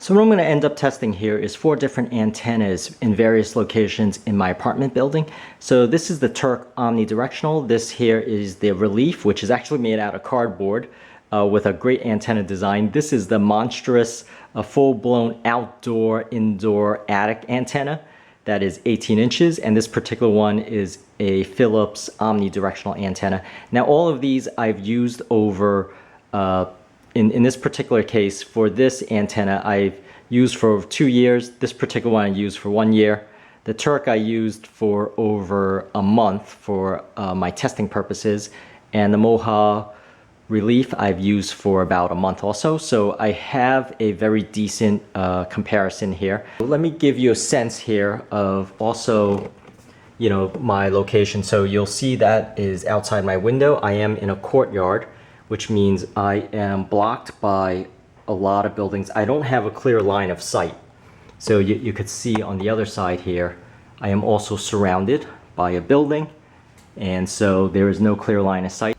So what I'm going to end up testing here is 4 different antennas in various locations in my apartment building. So this is the Turk omnidirectional. This here is the ReLeaf, which is actually made out of cardboard with a great antenna design. This is the monstrous, full-blown outdoor, indoor attic antenna that is 18 inches, and this particular one is a Philips omnidirectional antenna. Now all of these I've used over in this particular case, for this antenna, I've used for 2 years. This particular one I used for 1 year. The Turk I used for over a month for my testing purposes. And the Mohu ReLeaf I've used for about a month also. So I have a very decent comparison here. Let me give you a sense here of also, you know, my location. So you'll see that is outside my window. I am in a courtyard, which means I am blocked by a lot of buildings. I don't have a clear line of sight. So you could see on the other side here, I am also surrounded by a building, and so there is no clear line of sight.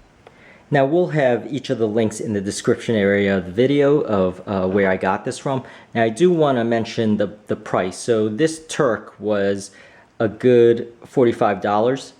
Now we'll have each of the links in the description area of the video of where I got this from. Now I do want to mention the price. So this Turk was a good $45.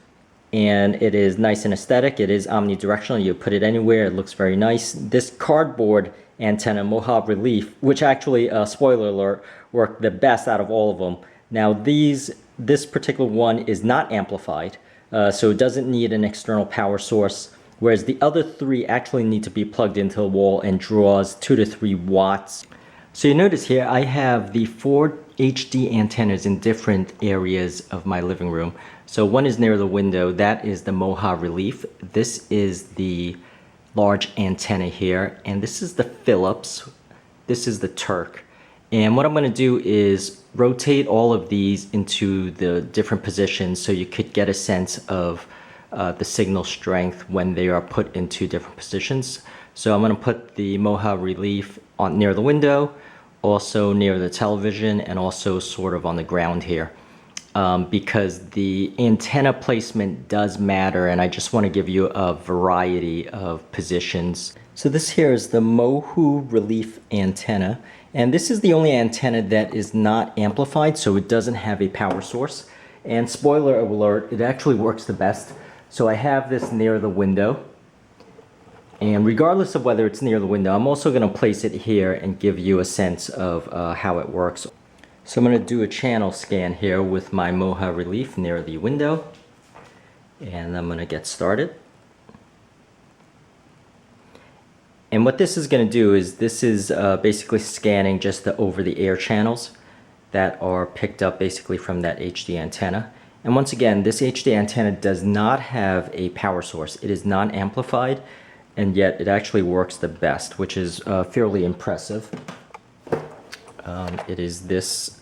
And it is nice and aesthetic. It is omnidirectional. You put it anywhere. It looks very nice. This cardboard antenna, Mohu ReLeaf, which actually, spoiler alert, worked the best out of all of them. Now this particular one is not amplified, so it doesn't need an external power source, whereas the other 3 actually need to be plugged into the wall and draws 2 to 3 watts. So you notice here I have the 4 HD antennas in different areas of my living room. So one is near the window, that is the Mohu ReLeaf. This is the large antenna here, and this is the Philips. This is the Turk. And what I'm going to do is rotate all of these into the different positions so you could get a sense of the signal strength when they are put into different positions. So I'm going to put the Mohu ReLeaf on near the window, also near the television, and also sort of on the ground here. Because the antenna placement does matter, and I just want to give you a variety of positions. So this here is the Mohu ReLeaf antenna, and this is the only antenna that is not amplified, so it doesn't have a power source. And spoiler alert, it actually works the best. So I have this near the window, and regardless of whether it's near the window, I'm also going to place it here and give you a sense of how it works. So I'm going to do a channel scan here with my Mohu ReLeaf near the window, and I'm going to get started. And what this is going to do is this is basically scanning just the over-the-air channels that are picked up basically from that HD antenna. And once again, this HD antenna does not have a power source. It is non-amplified, and yet it actually works the best, which is fairly impressive. It is this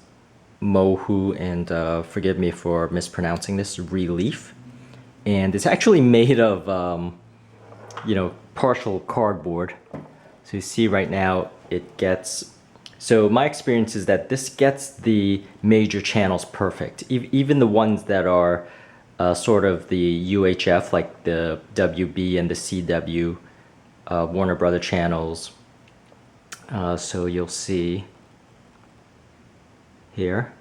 Mohu, and forgive me for mispronouncing this, ReLeaf. And it's actually made of, you know, partial cardboard. So you see right now it gets, so my experience is that this gets the major channels perfect. Even the ones that are sort of the UHF, like the WB and the CW Warner Brother channels. So you'll see here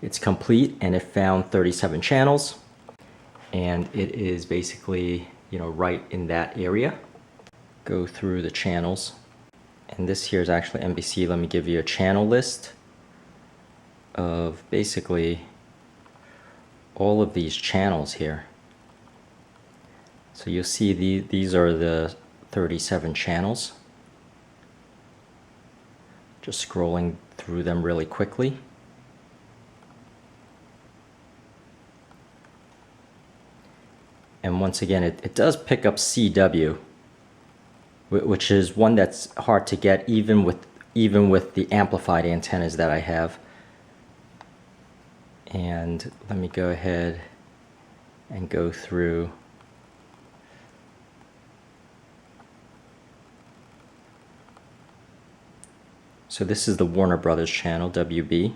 it's complete, and it found 37 channels, and it is basically, you know, right in that area. Go through the channels, and this here is actually NBC. Let me give you a channel list of basically all of these channels here. So you'll see these are the 37 channels. Just scrolling through them really quickly. And once again, it does pick up CW, which is one that's hard to get even with the amplified antennas that I have. And let me go ahead and go through. So this is the Warner Brothers channel, WB.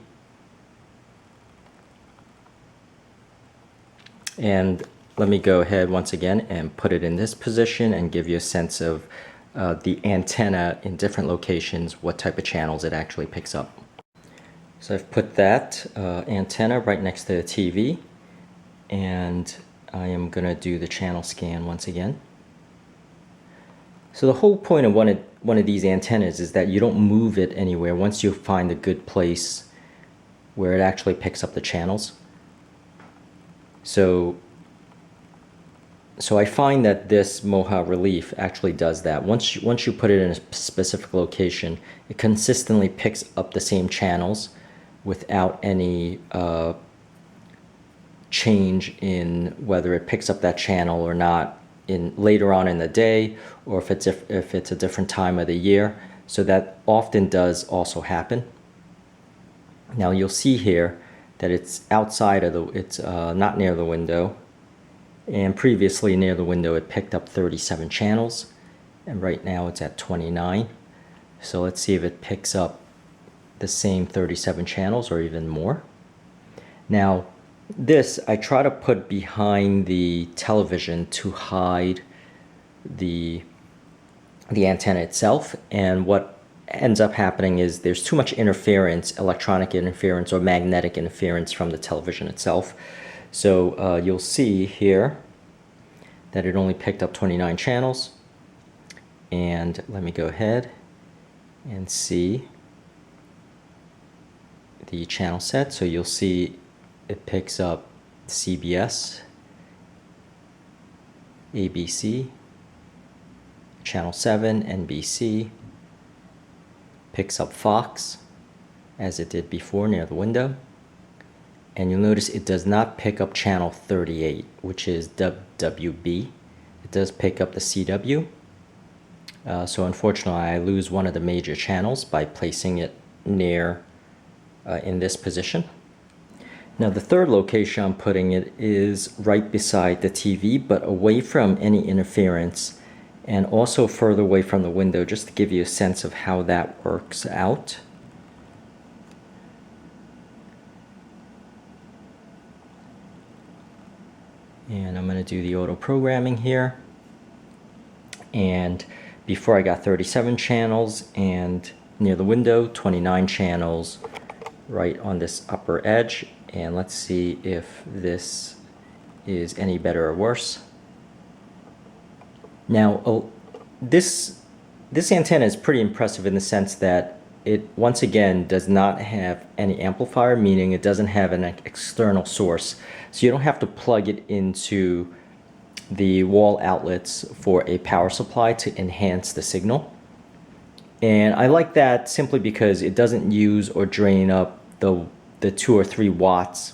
And let me go ahead once again and put it in this position and give you a sense of the antenna in different locations, what type of channels it actually picks up. So I've put that antenna right next to the TV, and I am going to do the channel scan once again. So the whole point of one of these antennas is that you don't move it anywhere once you find a good place where it actually picks up the channels. So I find that this Mohu ReLeaf actually does that. Once you put it in a specific location, it consistently picks up the same channels without any change in whether it picks up that channel or not in later on in the day, or if it's a different time of the year. So that often does also happen. Now you'll see here that it's outside of it's not near the window, and previously near the window it picked up 37 channels, and right now it's at 29. So let's see if it picks up the same 37 channels or even more. Now this I try to put behind the television to hide the antenna itself, and what ends up happening is there's too much interference, electronic interference or magnetic interference from the television itself. So you'll see here that it only picked up 29 channels, and let me go ahead and see the channel set. So you'll see it picks up CBS, ABC, Channel 7, NBC, picks up Fox, as it did before near the window. And you'll notice it does not pick up channel 38, which is WB. It does pick up the CW. So unfortunately, I lose one of the major channels by placing it near in this position. Now the third location I'm putting it is right beside the TV, but away from any interference, and also further away from the window, just to give you a sense of how that works out. And I'm going to do the auto programming here. And before I got 37 channels, and near the window 29 channels right on this upper edge. And let's see if this is any better or worse. Now this antenna is pretty impressive in the sense that it once again does not have any amplifier, meaning it doesn't have an external source. So you don't have to plug it into the wall outlets for a power supply to enhance the signal. And I like that simply because it doesn't use or drain up the 2 or 3 watts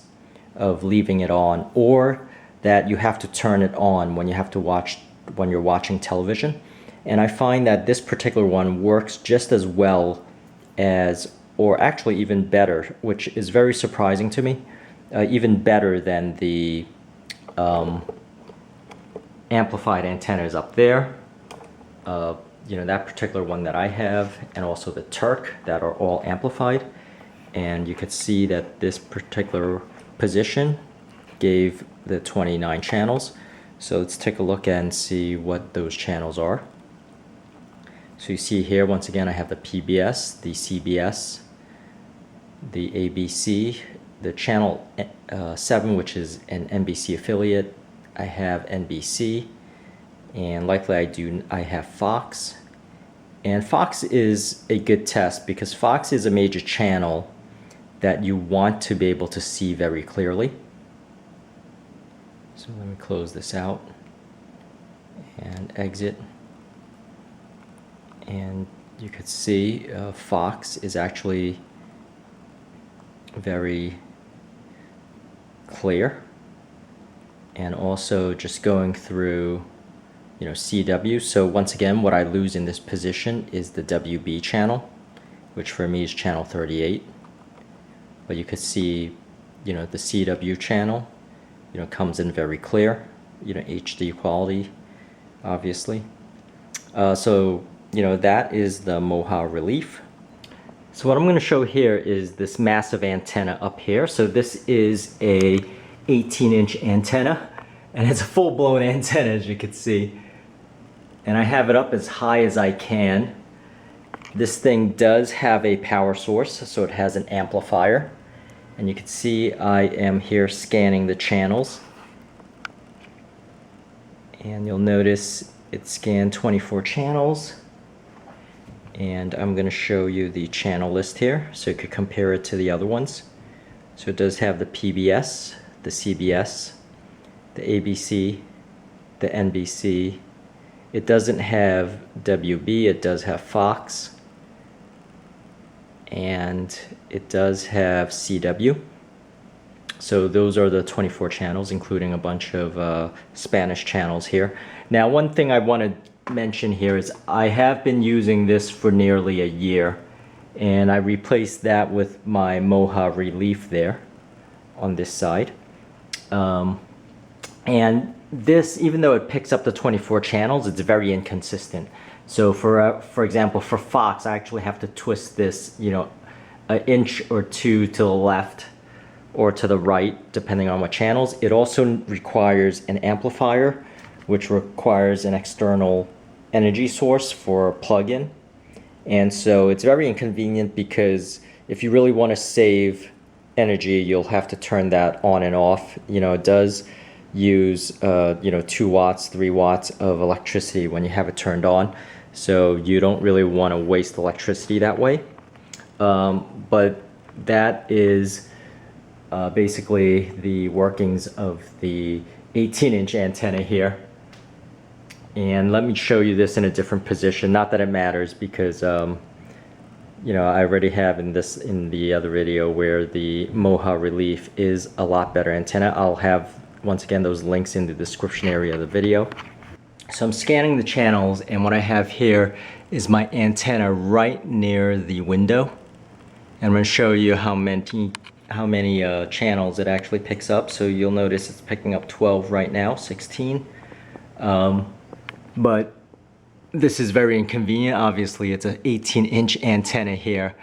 of leaving it on, or that you have to turn it on when you're watching television. And I find that this particular one works just as well as, or actually even better, which is very surprising to me, even better than the amplified antennas up there. You know, that particular one that I have, and also the Turk, that are all amplified. And you could see that this particular position gave the 29 channels. So let's take a look and see what those channels are. So you see here, once again, I have the PBS, the CBS, the ABC, the channel 7, which is an NBC affiliate. I have NBC, and likely I have Fox. And Fox is a good test because Fox is a major channel that you want to be able to see very clearly. So let me close this out and exit. And you could see Fox is actually very clear. And also just going through, you know, CW. So once again, what I lose in this position is the WB channel, which for me is channel 38. But you could see, you know, the CW channel, you know, comes in very clear, you know, HD quality, obviously. So, you know, that is the Mohu ReLeaf. So what I'm going to show here is this massive antenna up here. So this is a 18-inch antenna, and it's a full-blown antenna, as you can see. and I have it up as high as I can. This thing does have a power source, so it has an amplifier. And you can see I am here scanning the channels. And you'll notice it scanned 24 channels. And I'm going to show you the channel list here so you could compare it to the other ones. So it does have the PBS, the CBS, the ABC, the NBC. It doesn't have WB, it does have Fox, and it does have CW. So those are the 24 channels, including a bunch of Spanish channels here. Now, one thing I want to mention here is I have been using this for nearly a year, and I replaced that with my Mohu ReLeaf there on this side. And this, even though it picks up the 24 channels, it's very inconsistent. So for example, for Fox, I actually have to twist this, you know, an inch or two to the left or to the right, depending on what channels. It also requires an amplifier, which requires an external energy source for plug-in. And so it's very inconvenient because if you really want to save energy, you'll have to turn that on and off. You know, it does use 2 watts, 3 watts of electricity when you have it turned on, so you don't really want to waste electricity that way. But that is basically the workings of the 18-inch antenna here. And let me show you this in a different position. Not that it matters, because you know, I already have in the other video where the Mohu ReLeaf is a lot better antenna. I'll have, once again, those links in the description area of the video. So I'm scanning the channels, and what I have here is my antenna right near the window. And I'm going to show you how many channels it actually picks up. So you'll notice it's picking up 12 right now, 16. But this is very inconvenient. Obviously, it's an 18-inch antenna here.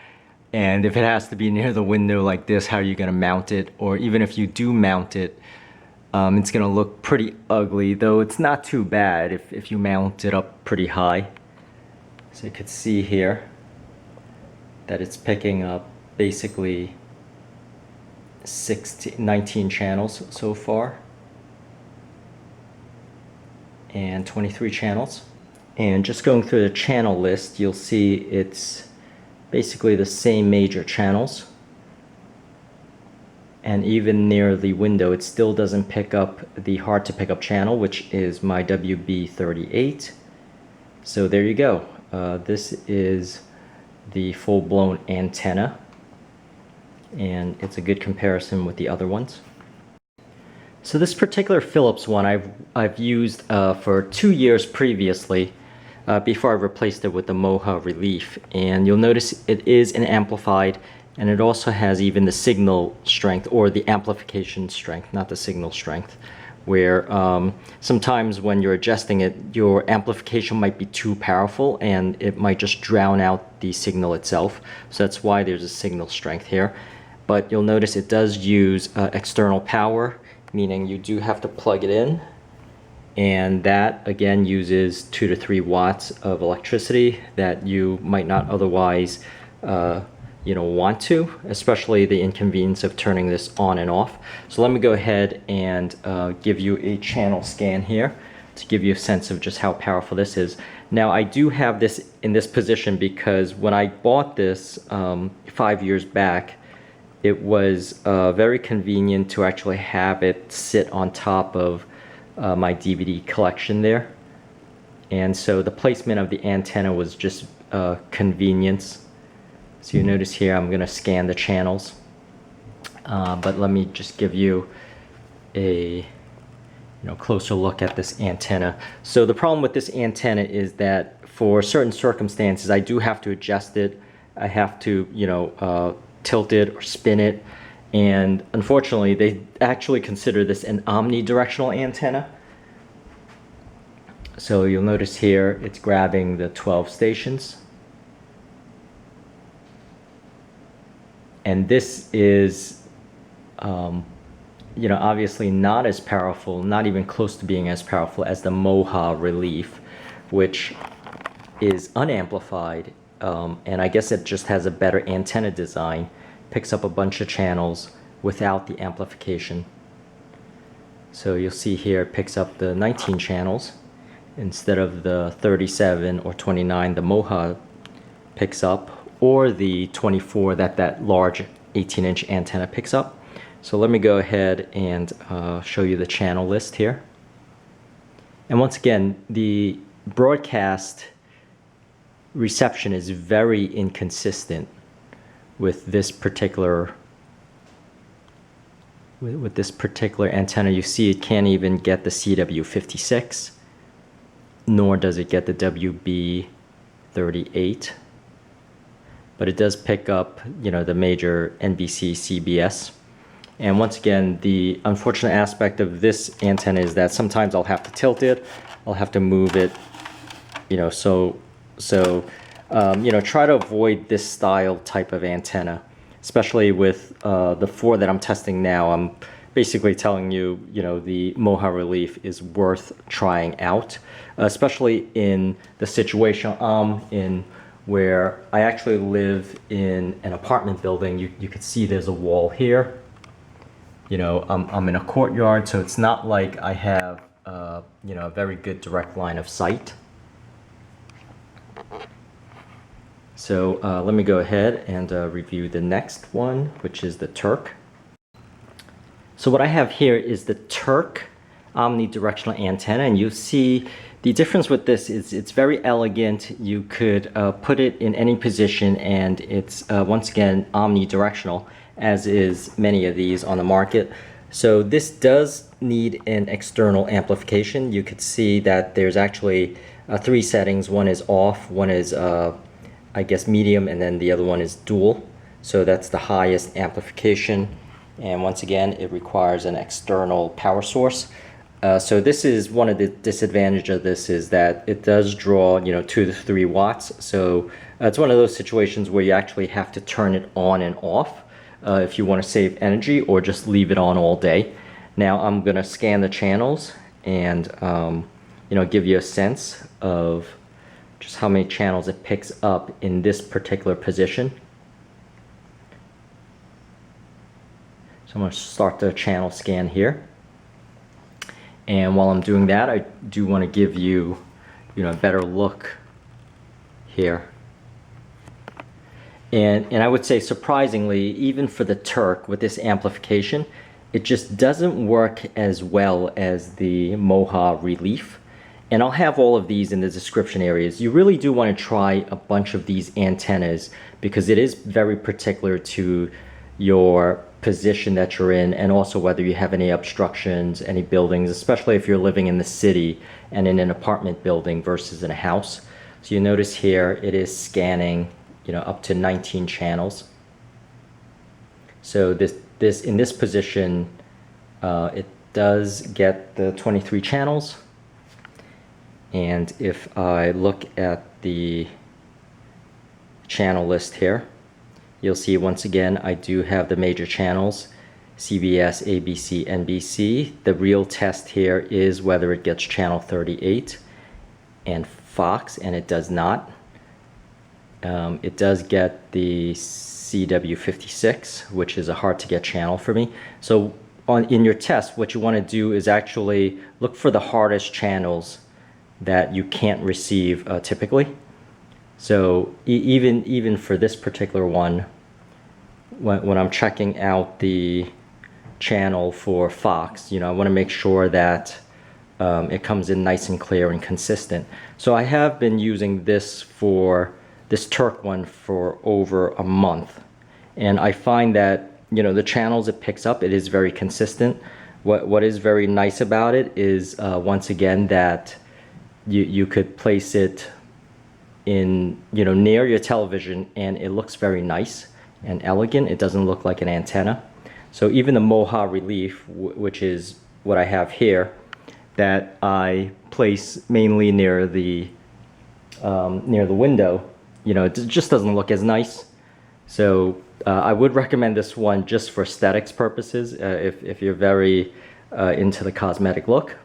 And if it has to be near the window like this, how are you going to mount it? Or even if you do mount it, it's going to look pretty ugly, though it's not too bad if you mount it up pretty high. So you can see here that it's picking up basically 19 channels so far, and 23 channels. And just going through the channel list, you'll see it's basically the same major channels. And even near the window, it still doesn't pick up the hard to pick up channel, which is my WB38. So there you go. This is the full-blown antenna, and it's a good comparison with the other ones. So this particular Philips one I've used for 2 years previously, before I replaced it with the Mohu ReLeaf. And you'll notice it is an amplified, and it also has even the signal strength, or the amplification strength, not the signal strength, where sometimes when you're adjusting it, your amplification might be too powerful and it might just drown out the signal itself. So that's why there's a signal strength here. But you'll notice it does use external power, meaning you do have to plug it in. And that again uses 2 to 3 watts of electricity that you might not otherwise want to, especially the inconvenience of turning this on and off. So let me go ahead and give you a channel scan here to give you a sense of just how powerful this is. Now, I do have this in this position because when I bought this 5 years back, it was very convenient to actually have it sit on top of my DVD collection there. And so the placement of the antenna was just convenience. So you notice here I'm going to scan the channels, but let me just give you a closer look at this antenna. So the problem with this antenna is that for certain circumstances I do have to adjust it. I have to tilt it or spin it, and unfortunately they actually consider this an omnidirectional antenna. So you'll notice here it's grabbing the 12 stations. And this is, obviously not as powerful, not even close to being as powerful as the Mohu ReLeaf, which is unamplified, and I guess it just has a better antenna design, picks up a bunch of channels without the amplification. So you'll see here it picks up the 19 channels instead of the 37 or 29 the Mohu picks up, or the 24 that large 18-inch antenna picks up. So let me go ahead and show you the channel list here. And once again, the broadcast reception is very inconsistent with this particular antenna. You see it can't even get the CW56, nor does it get the WB38, but it does pick up, you know, the major NBC, CBS. And once again, the unfortunate aspect of this antenna is that sometimes I'll have to tilt it, I'll have to move it, you know, you know, try to avoid this style type of antenna, especially with the 4 that I'm testing now. I'm basically telling you, you know, the Mohu ReLeaf is worth trying out, especially in the situation I'm in, where I actually live in an apartment building. You can see there's a wall here. You know, I'm in a courtyard, so it's not like I have, you know, a very good direct line of sight. So let me go ahead and review the next one, which is the Turk. So what I have here is the Turk omnidirectional antenna, and you see the difference with this is it's very elegant. You could put it in any position, and it's once again omnidirectional, as is many of these on the market. So this does need an external amplification. You could see that there's actually 3 settings. One is off, one is I guess medium, and then the other one is dual. So that's the highest amplification, and once again it requires an external power source. So this is one of the disadvantages of this, is that it does draw, you know, 2 to 3 watts. So it's one of those situations where you actually have to turn it on and off if you want to save energy, or just leave it on all day. Now I'm gonna scan the channels and you know, give you a sense of just how many channels it picks up in this particular position. So I'm going to start the channel scan here. And while I'm doing that, I do want to give you, you know, a better look here. And I would say, surprisingly, even for the Turk with this amplification, it just doesn't work as well as the Mohu ReLeaf. And I'll have all of these in the description areas. You really do want to try a bunch of these antennas, because it is very particular to your position that you're in, and also whether you have any obstructions, any buildings, especially if you're living in the city and in an apartment building versus in a house. So you notice here it is scanning, you know, up to 19 channels. So this in this position, it does get the 23 channels. And if I look at the channel list here, you'll see once again I do have the major channels: CBS, ABC, NBC. The real test here is whether it gets channel 38 and Fox, and it does not. It does get the CW56, which is a hard to get channel for me. So in your test, what you want to do is actually look for the hardest channels that you can't receive typically. So even for this particular one, when I'm checking out the channel for Fox, you know, I want to make sure that it comes in nice and clear and consistent. So I have been using this Turk one for over a month, and I find that, you know, the channels it picks up, it is very consistent. What is very nice about it is once again that you could place it in, you know, near your television, and it looks very nice and elegant. It doesn't look like an antenna. So even the Mohu ReLeaf, which is what I have here, that I place mainly near the window, you know, it just doesn't look as nice. So I would recommend this one just for aesthetics purposes, if you're very into the cosmetic look.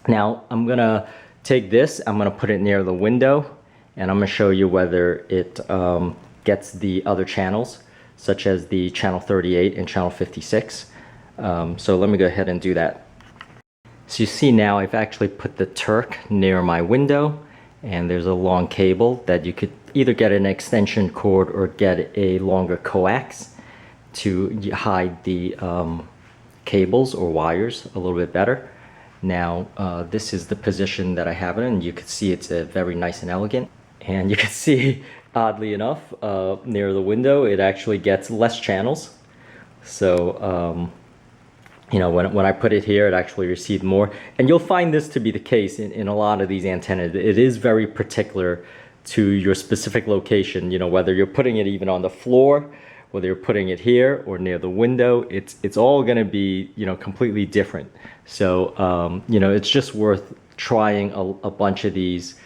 Now I'm gonna take this, I'm going to put it near the window, and I'm going to show you whether it gets the other channels, such as the channel 38 and channel 56. So let me go ahead and do that. So you see now I've actually put the Turk near my window, and there's a long cable that you could either get an extension cord or get a longer coax to hide the cables or wires a little bit better. Now this is the position that I have it in. You can see it's very nice and elegant, and you can see, oddly enough, near the window it actually gets less channels. So you know, when I put it here, it actually received more. And you'll find this to be the case in a lot of these antennas. It is very particular to your specific location, you know, whether you're putting it even on the floor, whether you're putting it here or near the window, it's all going to be, you know, completely different. So, you know, it's just worth trying a bunch of these.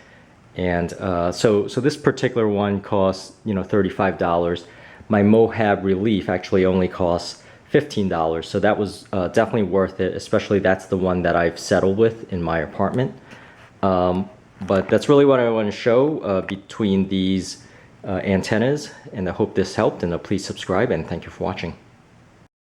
And so this particular one costs, you know, $35. My Mohu ReLeaf actually only costs $15. So that was definitely worth it, especially that's the one that I've settled with in my apartment. But that's really what I want to show between these antennas, and I hope this helped, and please subscribe, and thank you for watching.